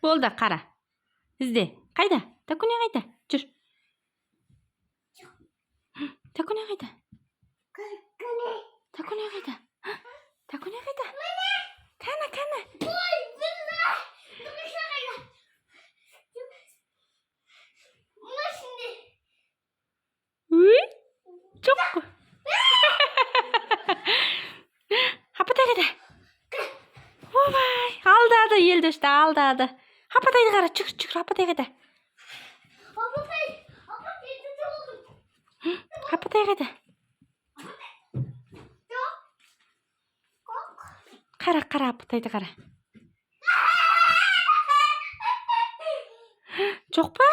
Болды, қара. Ізде. Қайда? Такуне қайда? Жүр. Такуне қайда? Такуне қайда? Такуне қайда? Кәні, кәні. Үй? Жоқ. Апатай қайда? Обай, алдады, елдешті алдады. Апатайды қара, жүр, апатай қайда? Апатай қайда? Қара, апатайды қара. Жоқ па?